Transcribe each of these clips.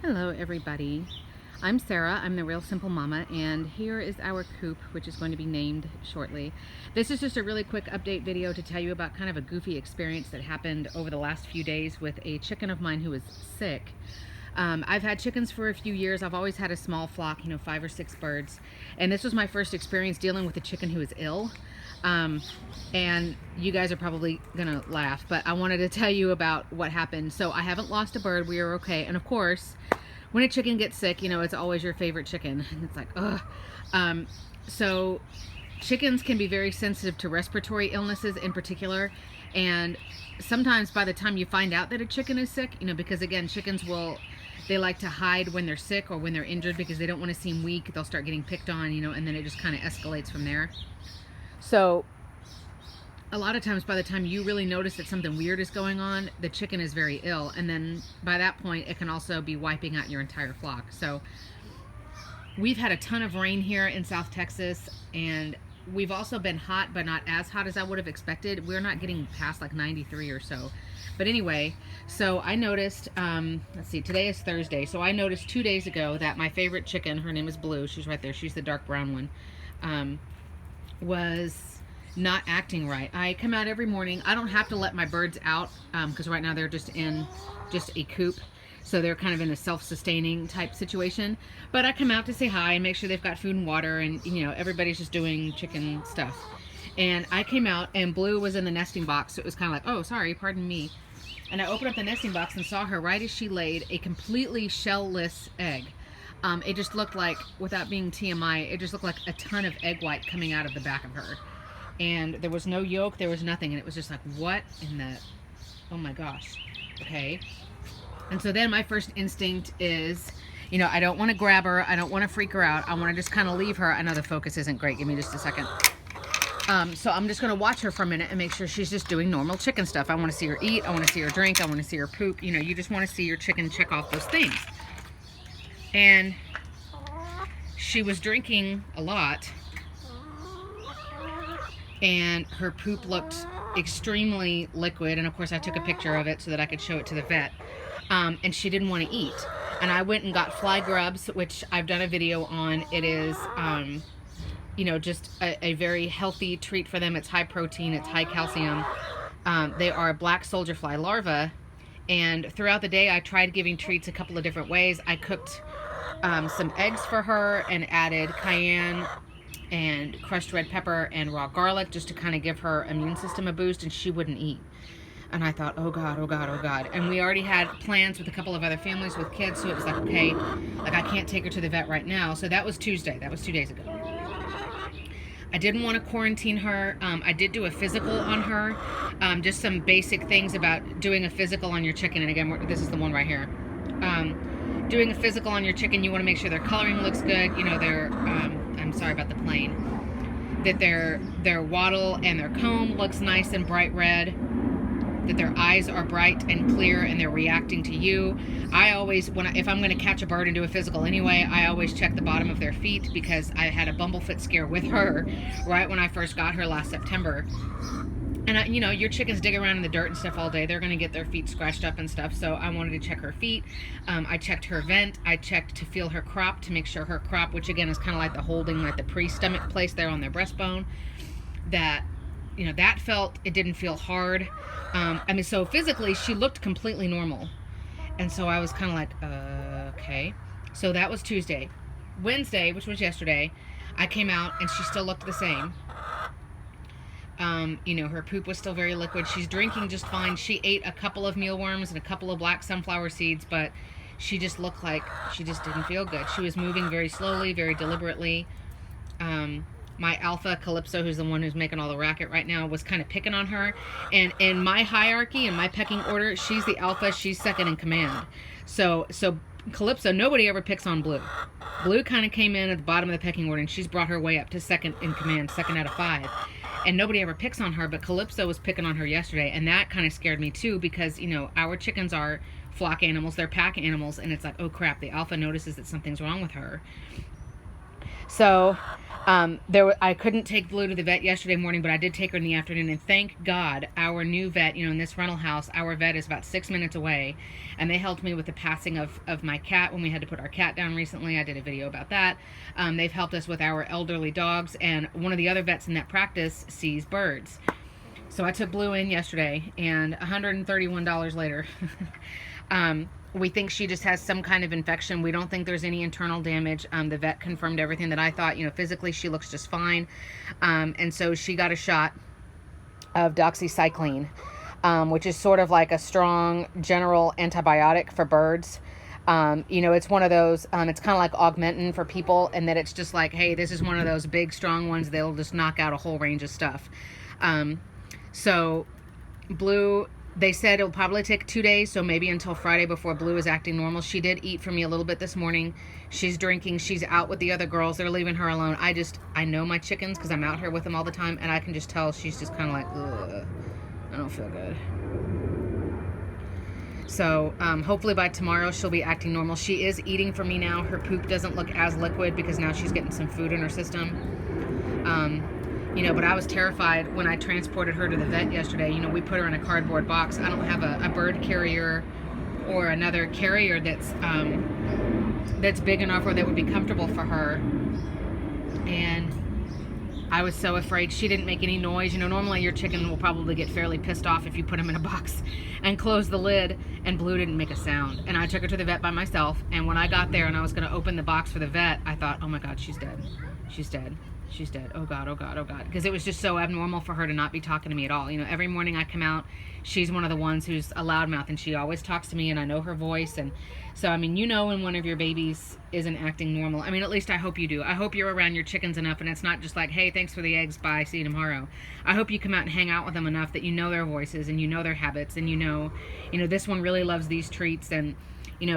Hello everybody, I'm Sarah, I'm the Real Simple Mama, and here is our coop, which is going to be named shortly. This is just a really quick update video to tell you about kind of a goofy experience that happened over the last few days with a chicken of mine who was sick. I've had chickens for a few years. I've always had a small flock, 5 or 6 birds, and this was my first experience dealing with a chicken who was ill. And you guys are probably gonna laugh, but I wanted to tell you about what happened. So I haven't lost a bird, we are okay. And of course, when a chicken gets sick, it's always your favorite chicken. It's like, ugh. So chickens can be very sensitive to respiratory illnesses in particular. And sometimes by the time you find out that a chicken is sick, because again, chickens they like to hide when they're sick or when they're injured because they don't want to seem weak. They'll start getting picked on, and then it just kind of escalates from there. So a lot of times by the time you really notice that something weird is going on, the chicken is very ill. And then by that point, it can also be wiping out your entire flock. So we've had a ton of rain here in South Texas, and we've also been hot, but not as hot as I would have expected. We're not getting past like 93 or so. But anyway, so I noticed, let's see, today is Thursday. So I noticed 2 days ago that my favorite chicken, her name is Blue, she's right there, she's the dark brown one, was not acting right. I come out every morning. I don't have to let my birds out because right now they're just in a coop. So they're kind of in a self-sustaining type situation. But I come out to say hi and make sure they've got food and water, and everybody's just doing chicken stuff. And I came out and Blue was in the nesting box. So it was kind of like, oh, sorry, pardon me. And I opened up the nesting box and saw her right as she laid a completely shell-less egg. It just looked like, without being TMI, it just looked like a ton of egg white coming out of the back of her. And there was no yolk, there was nothing, and it was just like, what in the, oh my gosh, okay. And so then my first instinct is, I don't want to grab her, I don't want to freak her out, I want to just kind of leave her. I know the focus isn't great, give me just a second. So I'm just going to watch her for a minute and make sure she's just doing normal chicken stuff. I want to see her eat, I want to see her drink, I want to see her poop. You just want to see your chicken check off those things. And she was drinking a lot, and her poop looked extremely liquid, and of course I took a picture of it so that I could show it to the vet. And she didn't want to eat, and I went and got fly grubs, which I've done a video on. It is just a very healthy treat for them. It's high protein, it's high calcium. They are black soldier fly larvae, and throughout the day I tried giving treats a couple of different ways. I cooked some eggs for her and added cayenne and crushed red pepper and raw garlic just to kind of give her immune system a boost, and she wouldn't eat. And I thought, oh God, oh God, oh God. And we already had plans with a couple of other families with kids, so it was like, okay, like I can't take her to the vet right now. So that was Tuesday. That was 2 days ago. I didn't want to quarantine her. I did do a physical on her. Just some basic things about doing a physical on your chicken. And again, this is the one right here. Doing a physical on your chicken, you want to make sure their coloring looks good. I'm sorry about the plane. That their wattle and their comb looks nice and bright red. That their eyes are bright and clear and they're reacting to you. I always, if I'm going to catch a bird and do a physical anyway, I always check the bottom of their feet, because I had a bumblefoot scare with her right when I first got her last September. And your chickens dig around in the dirt and stuff all day. They're going to get their feet scratched up and stuff. So I wanted to check her feet. I checked her vent. I checked to feel her crop, to make sure her crop, which again is kind of like the holding, like the pre-stomach place there on their breastbone, that, that it didn't feel hard. So physically she looked completely normal. And so I was kind of like, okay. So that was Tuesday. Wednesday, which was yesterday, I came out and she still looked the same. Her poop was still very liquid. She's drinking just fine. She ate a couple of mealworms and a couple of black sunflower seeds, but she just looked like she just didn't feel good. She was moving very slowly, very deliberately. My alpha, Calypso, who's the one who's making all the racket right now, was kind of picking on her. And in my hierarchy, in my pecking order, she's the alpha, she's second in command. So Calypso, nobody ever picks on Blue. Blue kind of came in at the bottom of the pecking order, and she's brought her way up to second in command, 2nd out of 5. And nobody ever picks on her, but Calypso was picking on her yesterday, and that kind of scared me too, because, our chickens are flock animals, they're pack animals, and it's like, oh crap, the alpha notices that something's wrong with her. So I couldn't take Blue to the vet yesterday morning, but I did take her in the afternoon, and thank God our new vet, in this rental house, our vet is about 6 minutes away, and they helped me with the passing of my cat when we had to put our cat down recently. I did a video about that. They've helped us with our elderly dogs, and one of the other vets in that practice sees birds. So I took Blue in yesterday, and $131 later, we think she just has some kind of infection. We don't think there's any internal damage. The vet confirmed everything that I thought. Physically she looks just fine. And so she got a shot of doxycycline, which is sort of like a strong general antibiotic for birds. It's one of those, it's kind of like Augmentin for people, and that it's just like, hey, this is one of those big, strong ones. They'll just knock out a whole range of stuff. So Blue, they said it'll probably take 2 days, so maybe until Friday before Blue is acting normal. She did eat from me a little bit this morning. She's drinking. She's out with the other girls. They're leaving her alone. I know my chickens because I'm out here with them all the time, and I can just tell she's just kind of like, ugh, I don't feel good. So hopefully by tomorrow she'll be acting normal. She is eating from me now. Her poop doesn't look as liquid because now she's getting some food in her system. But I was terrified when I transported her to the vet yesterday. We put her in a cardboard box. I don't have a bird carrier or another carrier that's big enough where that would be comfortable for her. And I was so afraid. She didn't make any noise. Normally your chicken will probably get fairly pissed off if you put them in a box and close the lid, and Blue didn't make a sound. And I took her to the vet by myself, and when I got there and I was going to open the box for the vet, I thought, oh my God, she's dead. She's dead. She's dead. Oh God, oh God, oh God. Because it was just so abnormal for her to not be talking to me at all. Every morning I come out, she's one of the ones who's a loudmouth, and she always talks to me, and I know her voice. And so, when one of your babies isn't acting normal, at least I hope you do. I hope you're around your chickens enough, and it's not just like, hey, thanks for the eggs, bye, see you tomorrow. I hope you come out and hang out with them enough that you know their voices, and you know their habits, and this one really loves these treats, and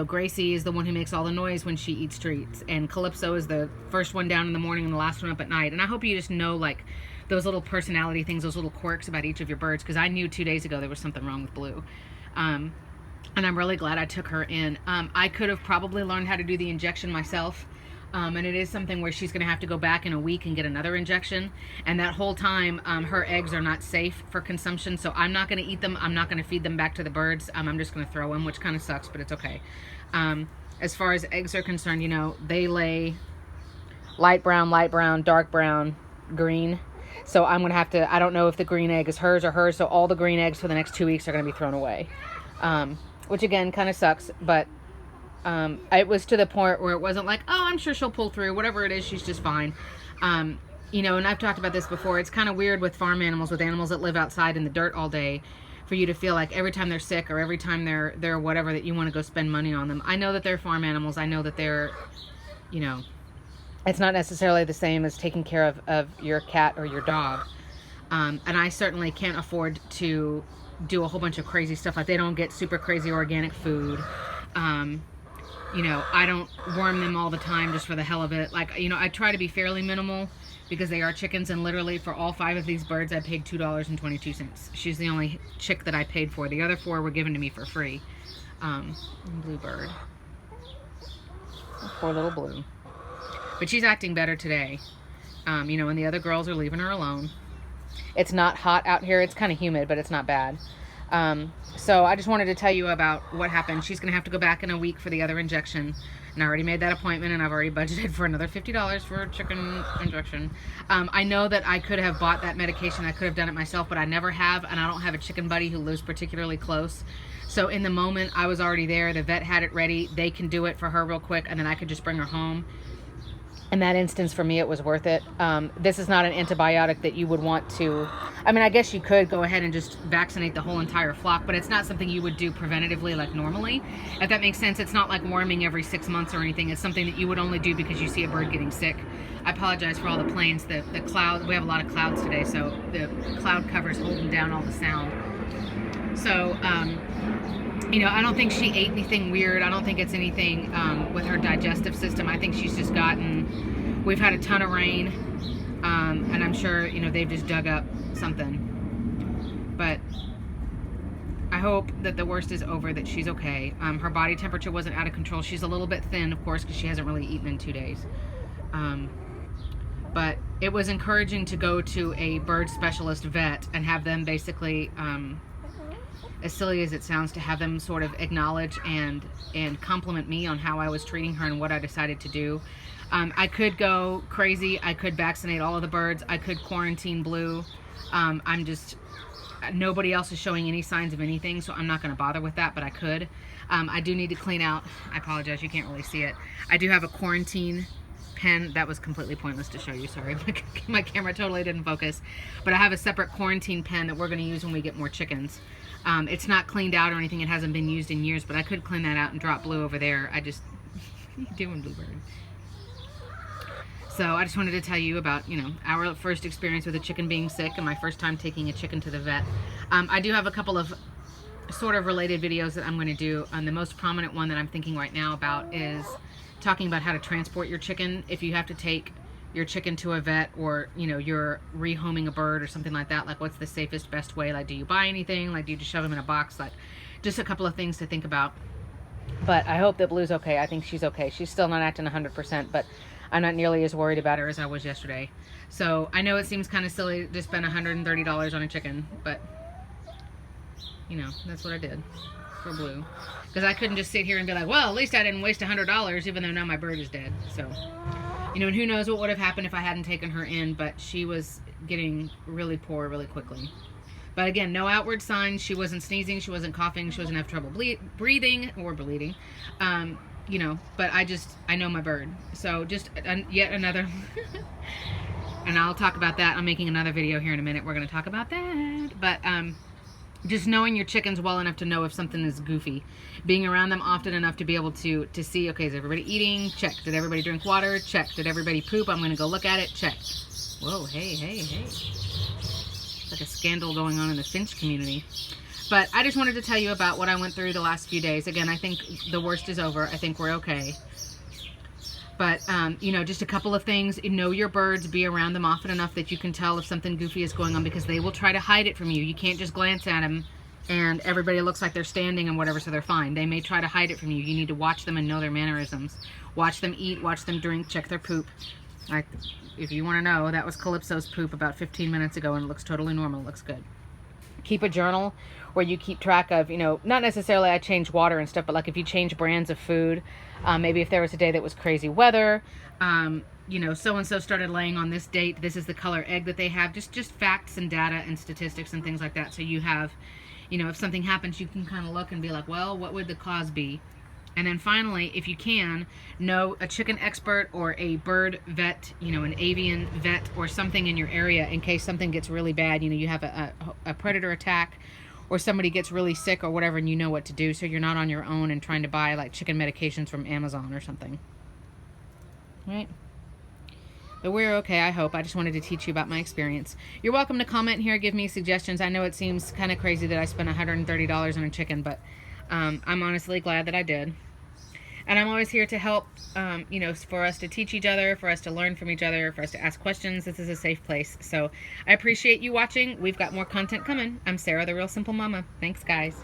Gracie is the one who makes all the noise when she eats treats, and Calypso is the first one down in the morning and the last one up at night. And I hope you just know, like, those little personality things, those little quirks about each of your birds, because I knew 2 days ago there was something wrong with Blue. And I'm really glad I took her in. I could have probably learned how to do the injection myself. And it is something where she's going to have to go back in a week and get another injection. And that whole time, her eggs are not safe for consumption, so I'm not going to eat them. I'm not going to feed them back to the birds. I'm just going to throw them, which kind of sucks, but it's okay. As far as eggs are concerned, they lay light brown, dark brown, green. So I'm going to have to, I don't know if the green egg is hers or hers, so all the green eggs for the next 2 weeks are going to be thrown away. Which again, kind of sucks, but it was to the point where it wasn't like, oh, I'm sure she'll pull through. Whatever it is, she's just fine. And I've talked about this before. It's kind of weird with farm animals, with animals that live outside in the dirt all day, for you to feel like every time they're sick or every time they're whatever, that you want to go spend money on them. I know that they're farm animals. I know that they're, it's not necessarily the same as taking care of your cat or your dog. And I certainly can't afford to do a whole bunch of crazy stuff. Like, they don't get super crazy organic food. I don't worm them all the time just for the hell of it. Like, I try to be fairly minimal because they are chickens, and literally for all 5 of these birds, I paid $2.22. She's the only chick that I paid for. The other 4 were given to me for free. Bluebird. Poor little Blue. But she's acting better today. And the other girls are leaving her alone. It's not hot out here. It's kind of humid, but it's not bad. So I just wanted to tell you about what happened. She's going to have to go back in a week for the other injection. And I already made that appointment, and I've already budgeted for another $50 for a chicken injection. I know that I could have bought that medication. I could have done it myself, but I never have, and I don't have a chicken buddy who lives particularly close. So in the moment, I was already there. The vet had it ready. They can do it for her real quick, and then I could just bring her home. In that instance, for me, it was worth it. This is not an antibiotic that you would want to... I guess you could go ahead and just vaccinate the whole entire flock, but it's not something you would do preventatively like normally. If that makes sense, it's not like worming every 6 months or anything. It's something that you would only do because you see a bird getting sick. I apologize for all the planes. The clouds, we have a lot of clouds today, so the cloud cover's holding down all the sound. So, I don't think she ate anything weird. I don't think it's anything with her digestive system. I think she's just gotten... We've had a ton of rain, and I'm sure, they've just dug up something. But I hope that the worst is over, that she's okay. Her body temperature wasn't out of control. She's a little bit thin, of course, because she hasn't really eaten in 2 days. but it was encouraging to go to a bird specialist vet and have them basically, as silly as it sounds, to have them sort of acknowledge and compliment me on how I was treating her and what I decided to do. I could go crazy. I could vaccinate all of the birds. I could quarantine Blue. Nobody else is showing any signs of anything, so I'm not going to bother with that, but I could. I do need to clean out. I apologize, you can't really see it. I do have a quarantine pen. That was completely pointless to show you, sorry. My camera totally didn't focus. But I have a separate quarantine pen that we're going to use when we get more chickens. It's not cleaned out or anything. It hasn't been used in years, but I could clean that out and drop Blue over there. What are you doing, Bluebird? So I just wanted to tell you about, our first experience with a chicken being sick and my first time taking a chicken to the vet. I do have a couple of sort of related videos that I'm going to do. The most prominent one that I'm thinking right now about is talking about how to transport your chicken if you have to take your chicken to a vet, or you're rehoming a bird or something like that. Like, what's the safest, best way? Like, do you buy anything? Like, do you just shove them in a box? Like, just a couple of things to think about. But I hope that Blue's okay. I think she's okay. She's still not acting 100%, but I'm not nearly as worried about her as I was yesterday. So I know it seems kind of silly to spend $130 on a chicken, but that's what I did for Blue. Because I couldn't just sit here and be like, well, at least I didn't waste $100, even though now my bird is dead. So, and who knows what would have happened if I hadn't taken her in, but she was getting really poor really quickly. But again, no outward signs. She wasn't sneezing, she wasn't coughing, she wasn't having trouble breathing or bleeding. But I know my bird. So just yet another, and I'll talk about that. I'm making another video here in a minute. We're going to talk about that. But just knowing your chickens well enough to know if something is goofy. Being around them often enough to be able to see, okay, is everybody eating? Check. Did everybody drink water? Check. Did everybody poop? I'm going to go look at it. Check. Whoa, hey. It's like a scandal going on in the finch community. But I just wanted to tell you about what I went through the last few days. Again, I think the worst is over. I think we're okay. But, just a couple of things. Know your birds. Be around them often enough that you can tell if something goofy is going on, because they will try to hide it from you. You can't just glance at them and everybody looks like they're standing and whatever, so they're fine. They may try to hide it from you. You need to watch them and know their mannerisms. Watch them eat. Watch them drink. Check their poop. If you want to know, that was Calypso's poop about 15 minutes ago, and it looks totally normal. It looks good. Keep a journal where you keep track of, not necessarily I change water and stuff, but like if you change brands of food, maybe if there was a day that was crazy weather, so-and-so started laying on this date, this is the color egg that they have, just facts and data and statistics and things like that. So you have, if something happens, you can kind of look and be like, well, what would the cause be? And then finally, if you can, know a chicken expert or a bird vet, an avian vet or something in your area in case something gets really bad. You have a predator attack or somebody gets really sick or whatever, and you know what to do, so you're not on your own and trying to buy like chicken medications from Amazon or something. Right? But we're okay, I hope. I just wanted to teach you about my experience. You're welcome to comment here, give me suggestions. I know it seems kind of crazy that I spent $130 on a chicken, but I'm honestly glad that I did. And I'm always here to help, for us to teach each other, for us to learn from each other, for us to ask questions. This is a safe place. So I appreciate you watching. We've got more content coming. I'm Sarah, the Real Simple Mama. Thanks, guys.